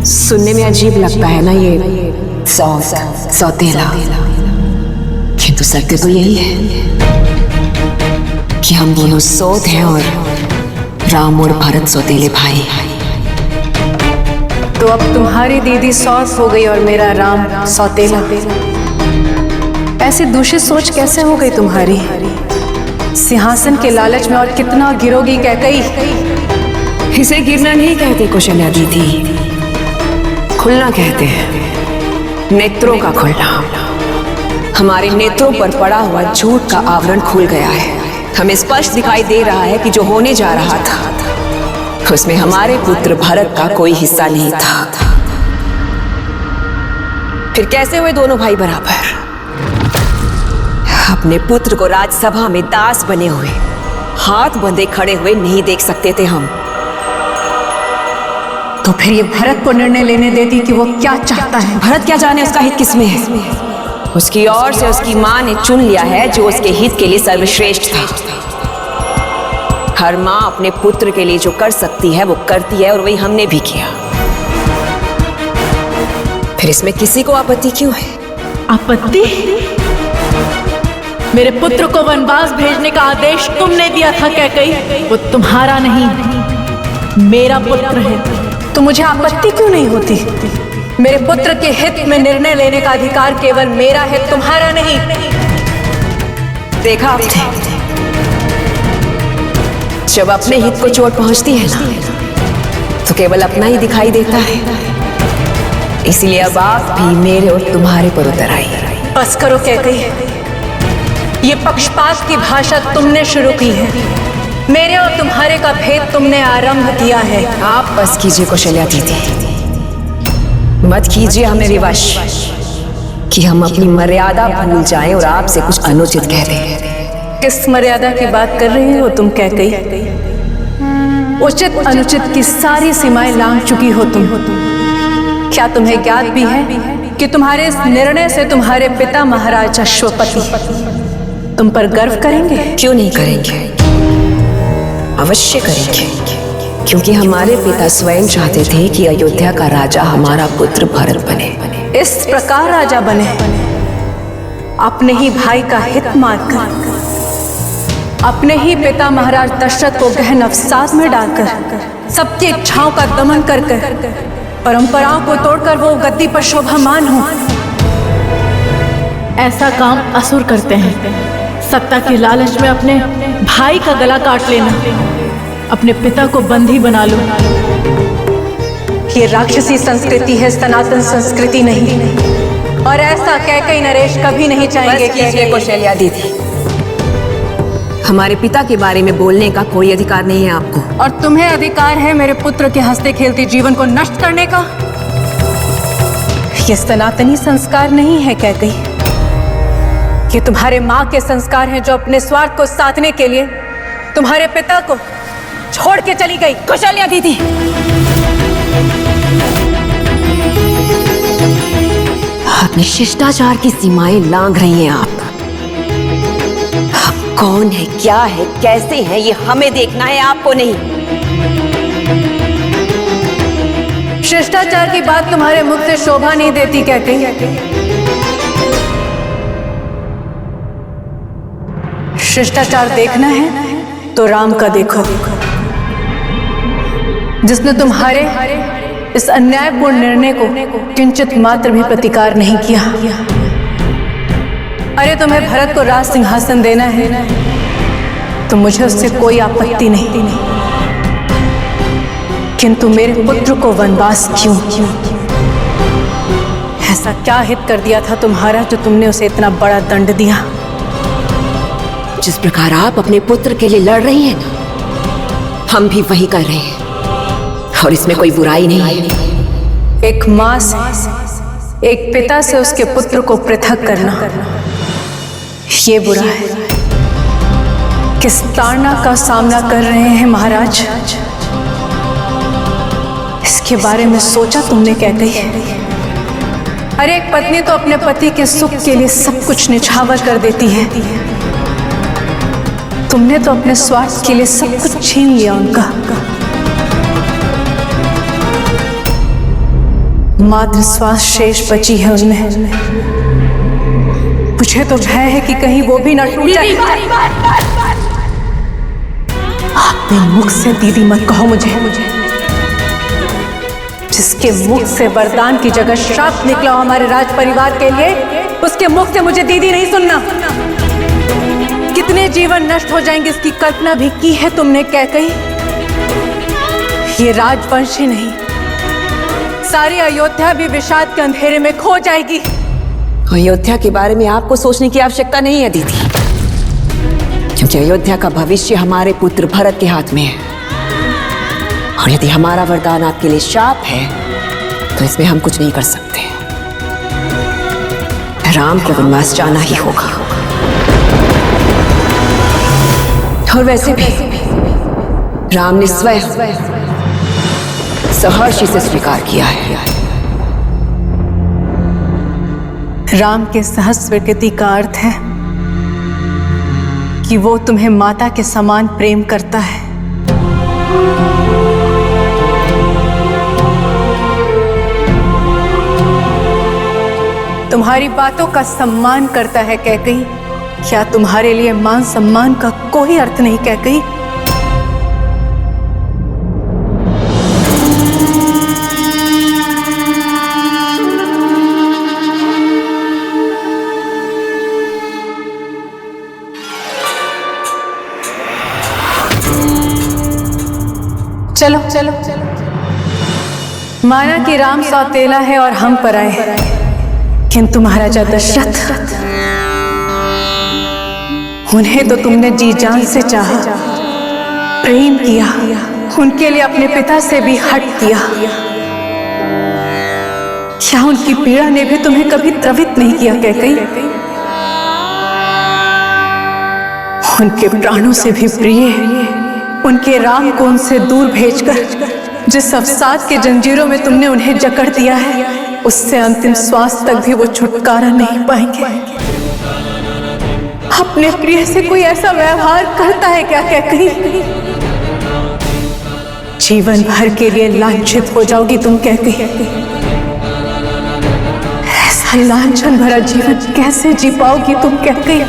सुनने में अजीब लगता है ना ये सौतेला, किंतु सत्य तो यही है कि हम दोनों सौत हैं और राम और भरत सौतेले भाई। तो अब तुम्हारी दीदी सौत हो गई और मेरा राम सौतेला। ऐसी दूषित सोच कैसे हो गई तुम्हारी? सिंहासन के लालच में और कितना गिरोगी कैकई? इसे गिरना नहीं कहते कौशल्या दीदी, खुलना कहते हैं, नेत्रों का खुलना। हमारे नेत्रों पर पड़ा हुआ झूठ का आवरण खुल गया है। हमें स्पष्ट दिखाई दे रहा है कि जो होने जा रहा था उसमें हमारे पुत्र भरत का कोई हिस्सा नहीं था। फिर कैसे हुए दोनों भाई बराबर? अपने पुत्र को राजसभा में दास बने हुए, हाथ बंधे खड़े हुए नहीं देख सकते थे हम। तो फिर ये भरत को निर्णय लेने देती कि वो क्या चाहता है। भरत क्या जाने उसका हित किसमें है? उसकी ओर से उसकी मां ने चुन लिया है जो उसके हित के लिए सर्वश्रेष्ठ था। हर मां अपने पुत्र के लिए जो कर सकती है वो करती है, और वही हमने भी किया। फिर इसमें किसी को आपत्ति क्यों है? आपत्ति? मेरे पुत्र को वनवास भेजने का आदेश तुमने दिया था कैकई। वो तुम्हारा नहीं, मेरा पुत्र है। तो मुझे आपत्ति क्यों नहीं होती? मेरे पुत्र के हित में निर्णय लेने का अधिकार केवल मेरा है, तुम्हारा नहीं। देखा आपने, जब अपने हित को चोट पहुंचती है ना तो केवल अपना ही दिखाई देता है। इसलिए अब आप भी मेरे और तुम्हारे पर उतर आई। बस करो कैकई, ये पक्षपात की भाषा तुमने शुरू की है। मेरे और तुम्हारे का भेद तुमने आरंभ किया है। आप बस कीजिए कौशल्या दीदी, मत कीजिए हमें विवश कि हम अपनी मर्यादा भूल जाएं और आपसे कुछ अनुचित कह दें। किस मर्यादा की बात कर रही हो तुम कैकई? उचित अनुचित की सारी सीमाएं लांघ चुकी हो तुम। क्या तुम्हें ज्ञात भी है कि तुम्हारे इस निर्णय से तुम्हारे पिता महाराज अश्वपति तुम पर गर्व करेंगे? क्यों नहीं करेंगे, अवश्य करेंगे, क्योंकि हमारे पिता स्वयं चाहते थे कि अयोध्या का राजा हमारा पुत्र भरत बने। इस प्रकार राजा बने, अपने ही भाई का हित मारकर, अपने ही पिता महाराज दशरथ को गहन अवसाद में डालकर, सबकी इच्छाओं का दमन कर परंपराओं को तोड़कर वो गद्दी पर शोभामान हो। ऐसा काम असुर करते हैं। सत्ता के लालच में अपने भाई का गला काट लेना, अपने पिता को बंदी बना लो। ये राक्षसी संस्कृति है, सनातन संस्कृति नहीं। और ऐसा कैकई नरेश कभी नहीं चाहेंगे। कि कौशल्या दीदी, हमारे पिता के बारे में बोलने का कोई अधिकार नहीं है आपको। और तुम्हें अधिकार है मेरे पुत्र के हंसते खेलते जीवन को नष्ट करने का। ये सनातनी संस्कार नहीं है कैकई, ये तुम्हारे माँ के संस्कार हैं जो अपने स्वार्थ को साधने के लिए तुम्हारे पिता को छोड़ के चली गई। कौशल्या दीदी, अपने शिष्टाचार की सीमाएं लांघ रही हैं आप। कौन है, क्या है, कैसे है, ये हमें देखना है, आपको नहीं। शिष्टाचार की बात तुम्हारे मुख से शोभा नहीं देती कैकई। शिष्टाचार देखना है तो राम का देखो, जिसने तुम्हारे इस अन्यायपूर्ण निर्णय को किंचित मात्र भी प्रतिकार नहीं किया। अरे तुम्हें भरत को राज सिंहासन देना है तो मुझे उससे कोई आपत्ति नहीं, किंतु मेरे पुत्र को वनवास क्यों? ऐसा क्या हित कर दिया था तुम्हारा जो तुमने उसे इतना बड़ा दंड दिया? जिस प्रकार आप अपने पुत्र के लिए लड़ रही हैं ना, हम भी वही कर रहे हैं, और इसमें कोई बुराई नहीं है। एक माँ से, एक पिता से उसके पुत्र को पृथक करना, ये बुरा है। किस ताड़ना का सामना कर रहे हैं महाराज? इसके बारे में सोचा तुमने कैकई? अरे एक पत्नी तो अपने पति के सुख के लिए सब कुछ निछावर कर देती है। तुमने तो अपने स्वार्थ के लिए सब कुछ छीन लिया उनका। मात्र श्वास शेष बची है उनमें। मुझे तो भय है कि कहीं वो भी न टूट जाए। अपने मुख से दीदी मत कहो मुझे। जिसके मुख से वरदान की जगह श्राप निकला हो हमारे राज परिवार के लिए, उसके मुख से मुझे दीदी नहीं सुनना। कितने जीवन नष्ट हो जाएंगे इसकी कल्पना भी की है तुमने कैकई। ये राजवंश ही नहीं, सारी अयोध्या भी विषाद के अंधेरे में खो जाएगी। अयोध्या के बारे में आपको सोचने की आवश्यकता नहीं है दीदी, क्योंकि अयोध्या का भविष्य हमारे पुत्र भरत के हाथ में है। और यदि हमारा वरदान आपके लिए शाप है तो इसमें हम कुछ नहीं कर सकते। राम को वनवास जाना ही होगा। और वैसे भी राम ने स्वयं सहर्ष इसे स्वीकार किया है। राम के सहज स्वीकृति का अर्थ है कि वो तुम्हें माता के समान प्रेम करता है। तुम्हारी बातों का सम्मान करता है कैकई। क्या तुम्हारे लिए मान सम्मान का कोई अर्थ नहीं कैकई? चलो चलो चलो, माना कि राम सौतेला है और हम पराए, किंतु महाराजा दशरथ, उन्हें तो तुमने जी जान से चाहा, प्रेम किया, उनके लिए अपने पिता से भी हट किया। क्या उनकी पीड़ा ने भी तुम्हें कभी द्रवित नहीं किया कैकई? उनके प्राणों से भी प्रिय उनके राम को उनसे दूर भेजकर जिस अवसाद के जंजीरों में तुमने उन्हें जकड़ दिया है, उससे अंतिम श्वास तक भी वो छुटकारा नहीं पाएंगे। अपने प्रिय से कोई ऐसा व्यवहार करता है क्या कैकई? जीवन भर के लिए लांछित हो जाओगी तुम कैकई। ऐसा लांछन भरा जीवन कैसे जी पाओगी तुम कैकई?